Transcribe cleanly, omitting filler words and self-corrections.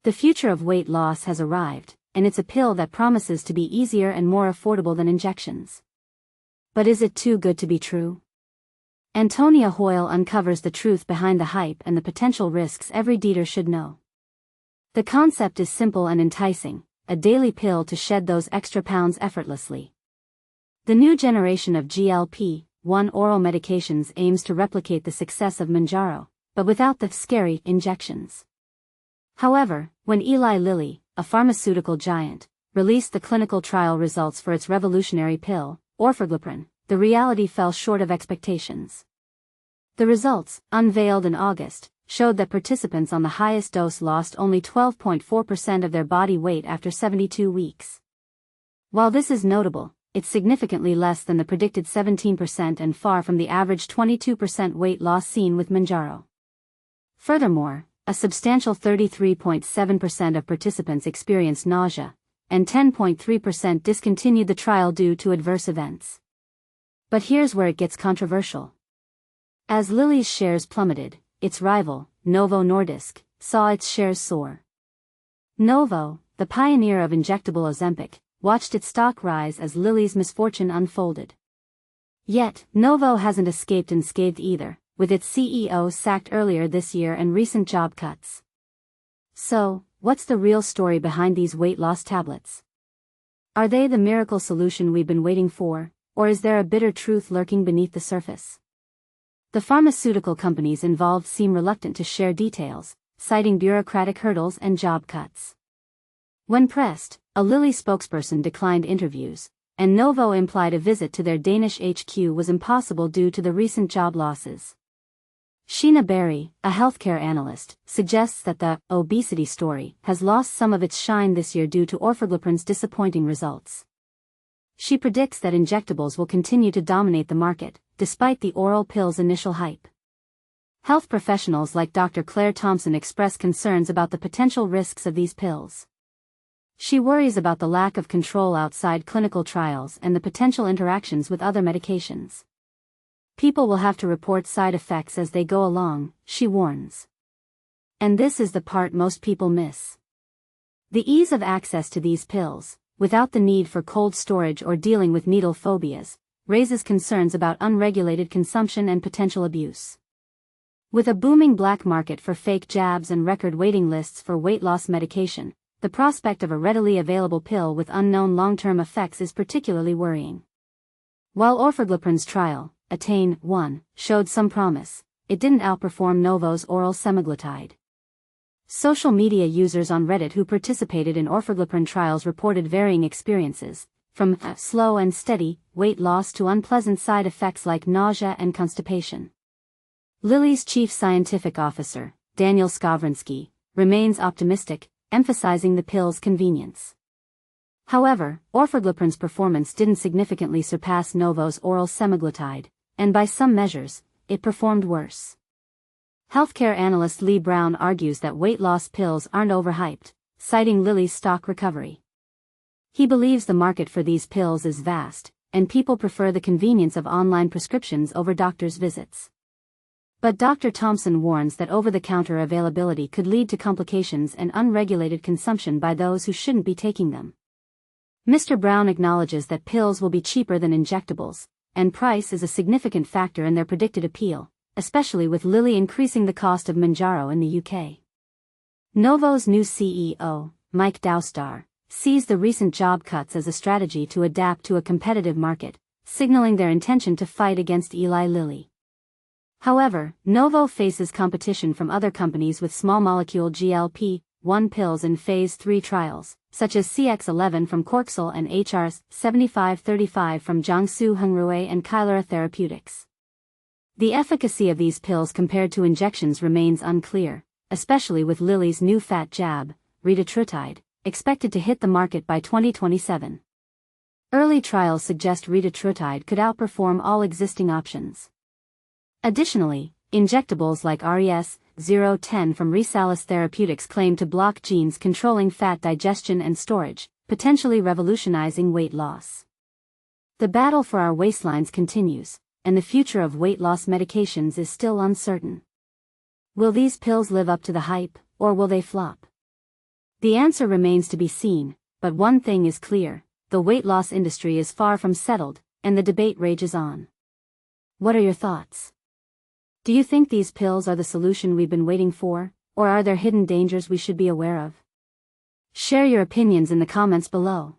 The future of weight loss has arrived, and it's a pill that promises to be easier and more affordable than injections. But is it too good to be true? Antonia Hoyle uncovers the truth behind the hype and the potential risks every eater should know. The concept is simple and enticing, a daily pill to shed those extra pounds effortlessly. The new generation of GLP-1 oral medications aims to replicate the success of Mounjaro, but without the scary injections. However, when Eli Lilly, a pharmaceutical giant, released the clinical trial results for its revolutionary pill, orforglipron, the reality fell short of expectations. The results, unveiled in August, showed that participants on the highest dose lost only 12.4% of their body weight after 72 weeks. While this is notable, it's significantly less than the predicted 17% and far from the average 22% weight loss seen with Mounjaro. Furthermore, a substantial 33.7% of participants experienced nausea, and 10.3% discontinued the trial due to adverse events. But here's where it gets controversial. As Lilly's shares plummeted, its rival, Novo Nordisk, saw its shares soar. Novo, the pioneer of injectable Ozempic, watched its stock rise as Lilly's misfortune unfolded. Yet, Novo hasn't escaped unscathed either, with its CEO sacked earlier this year and recent job cuts. So, what's the real story behind these weight loss tablets? Are they the miracle solution we've been waiting for, or is there a bitter truth lurking beneath the surface? The pharmaceutical companies involved seem reluctant to share details, citing bureaucratic hurdles and job cuts. When pressed, a Lilly spokesperson declined interviews, and Novo implied a visit to their Danish HQ was impossible due to the recent job losses. Sheena Berry, a healthcare analyst, suggests that the obesity story has lost some of its shine this year due to orforglipron's disappointing results. She predicts that injectables will continue to dominate the market, despite the oral pill's initial hype. Health professionals like Dr. Claire Thompson express concerns about the potential risks of these pills. She worries about the lack of control outside clinical trials and the potential interactions with other medications. People will have to report side effects as they go along, she warns. And this is the part most people miss. The ease of access to these pills, without the need for cold storage or dealing with needle phobias, raises concerns about unregulated consumption and potential abuse. With a booming black market for fake jabs and record waiting lists for weight loss medication, the prospect of a readily available pill with unknown long-term effects is particularly worrying. While orforglipron's trial, ATTAIN-1, showed some promise, it didn't outperform Novo's oral semaglutide. Social media users on Reddit who participated in orforglipron trials reported varying experiences, from slow and steady weight loss to unpleasant side effects like nausea and constipation. Lilly's chief scientific officer, Daniel Skowronski, remains optimistic, emphasizing the pill's convenience. However, orforglipron's performance didn't significantly surpass Novo's oral semaglutide, and by some measures, it performed worse. Healthcare analyst Lee Brown argues that weight loss pills aren't overhyped, citing Lilly's stock recovery. He believes the market for these pills is vast, and people prefer the convenience of online prescriptions over doctors' visits. But Dr. Thompson warns that over-the-counter availability could lead to complications and unregulated consumption by those who shouldn't be taking them. Mr. Brown acknowledges that pills will be cheaper than injectables, and price is a significant factor in their predicted appeal, especially with Lilly increasing the cost of Mounjaro in the UK. Novo's new CEO, Mike Doustar, sees the recent job cuts as a strategy to adapt to a competitive market, signaling their intention to fight against Eli Lilly. However, Novo faces competition from other companies with small-molecule GLP-1 pills in Phase 3 trials, such as CX-11 from Corxel and HR-7535 from Jiangsu Hengrui and Kylera Therapeutics. The efficacy of these pills compared to injections remains unclear, especially with Lilly's new fat jab, retatrutide, expected to hit the market by 2027. Early trials suggest retatrutide could outperform all existing options. Additionally, injectables like RES-010 from Resalis Therapeutics claim to block genes controlling fat digestion and storage, potentially revolutionizing weight loss. The battle for our waistlines continues, and the future of weight loss medications is still uncertain. Will these pills live up to the hype, or will they flop? The answer remains to be seen, but one thing is clear: the weight loss industry is far from settled, and the debate rages on. What are your thoughts? Do you think these pills are the solution we've been waiting for, or are there hidden dangers we should be aware of? Share your opinions in the comments below.